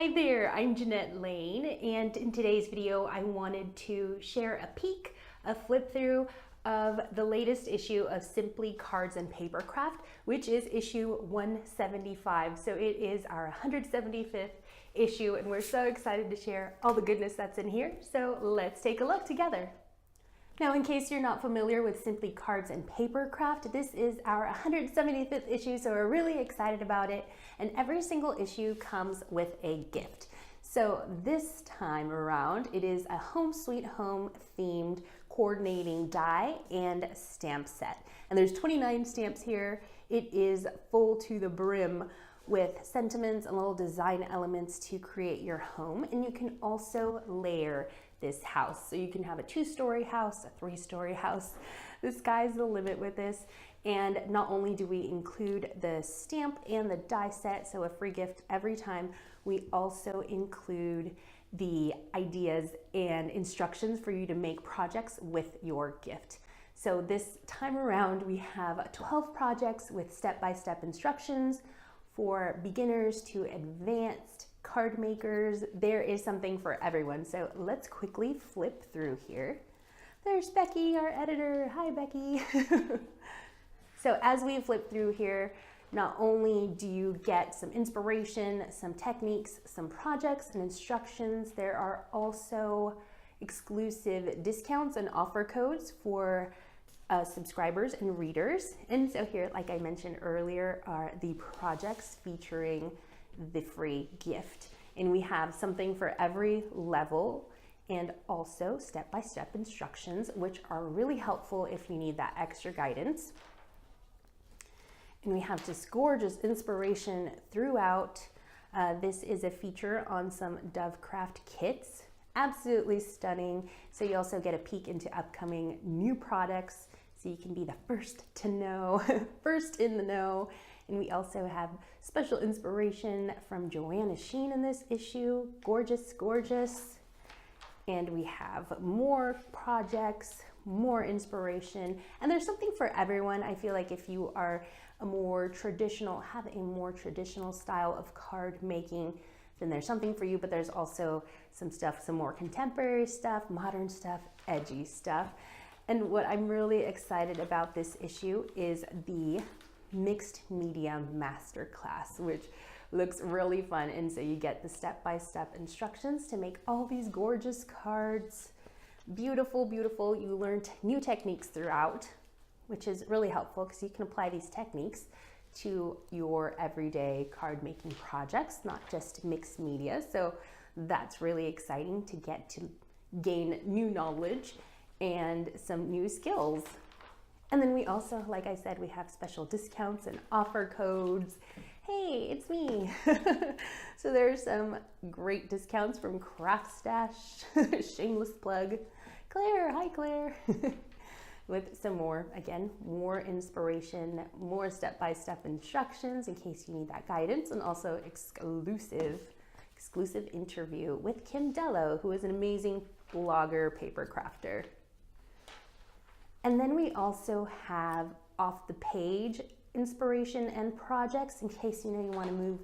Hi there, I'm Jeanette Lane, and in today's video I wanted to share a peek, a flip through of the latest issue of Simply Cards and Papercraft, which is issue 175. So it is our 175th issue, and we're so excited to share all the goodness that's in here. So let's take a look together. Now, in case you're not familiar with Simply Cards and Papercraft, this is our 175th issue, so we're really excited about it. And every single issue comes with a gift. So this time around, it is a Home Sweet Home themed coordinating die and stamp set. And there's 29 stamps here. It is full to the brim with sentiments and little design elements to create your home. And you can also layer this house. So you can have a 2-story house, a 3-story house. The sky's the limit with this. And not only do we include the stamp and the die set, so a free gift every time, we also include the ideas and instructions for you to make projects with your gift. So this time around, we have 12 projects with step-by-step instructions for beginners to advanced card makers. There is something for everyone. So let's quickly flip through here. There's Becky, our editor. Hi, Becky. So as we flip through here, not only do you get some inspiration, some techniques, some projects and instructions, there are also exclusive discounts and offer codes for subscribers and readers. And so here, like I mentioned earlier, are the projects featuring the free gift. And we have something for every level and also step-by-step instructions, which are really helpful if you need that extra guidance. And we have this gorgeous inspiration throughout. This is a feature on some Dovecraft kits. Absolutely stunning. So you also get a peek into upcoming new products, so you can be the first to know, first in the know. And we also have special inspiration from Joanna Sheen in this issue. Gorgeous, gorgeous. And we have more projects, more inspiration, and there's something for everyone. I feel like if you are a more traditional, have a more traditional style of card making, then there's something for you, but there's also some stuff, some more contemporary stuff, modern stuff, edgy stuff. And what I'm really excited about this issue is the mixed media masterclass, which looks really fun. And so you get the step-by-step instructions to make all these gorgeous cards. Beautiful, beautiful. You learned new techniques throughout, which is really helpful because you can apply these techniques to your everyday card making projects, not just mixed media. So that's really exciting to get to gain new knowledge and some new skills. And then we also, like I said, we have special discounts and offer codes. Hey, it's me. So there's some great discounts from CraftStash, shameless plug. Claire, hi Claire. With some more, again, more inspiration, more step-by-step instructions in case you need that guidance, and also exclusive interview with Kim Dello, who is an amazing blogger, paper crafter. And then we also have off the page inspiration and projects in case you want to move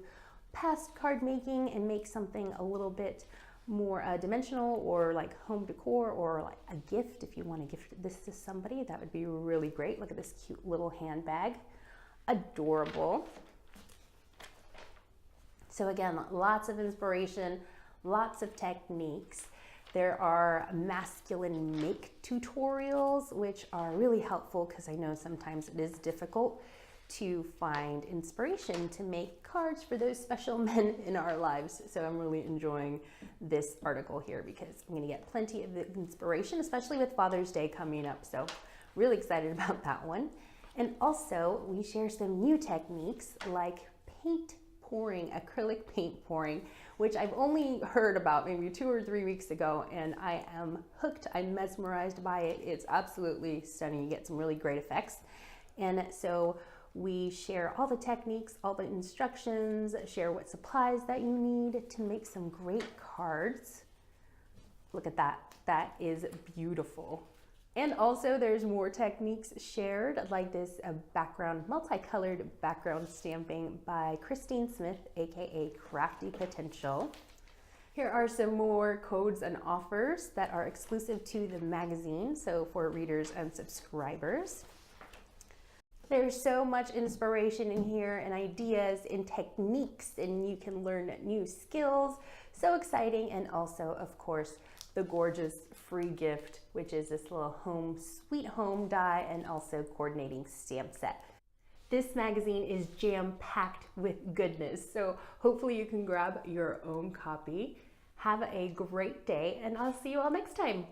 past card making and make something a little bit more dimensional, or like home decor, or like a gift. If you want to gift this to somebody, that would be really great. Look at this cute little handbag. Adorable. So again, lots of inspiration, lots of techniques. There are masculine make tutorials, which are really helpful because I know sometimes it is difficult to find inspiration to make cards for those special men in our lives. So I'm really enjoying this article here because I'm going to get plenty of inspiration, especially with Father's Day coming up. So really excited about that one. And also we share some new techniques like paint pouring, acrylic paint pouring, which I've only heard about maybe 2 or 3 weeks ago, and I am hooked. I'm mesmerized by it. It's absolutely stunning. You get some really great effects. And so we share all the techniques, all the instructions, share what supplies that you need to make some great cards. Look at that. That is beautiful. And also there's more techniques shared, like this background, multicolored background stamping by Christine Smith, aka Crafty Potential. Here are some more codes and offers that are exclusive to the magazine, so for readers and subscribers. There's so much inspiration in here and ideas and techniques, and you can learn new skills. So exciting. And also, of course, the gorgeous free gift, which is this little home, sweet home die and also coordinating stamp set. This magazine is jam-packed with goodness, so hopefully you can grab your own copy. Have a great day, and I'll see you all next time.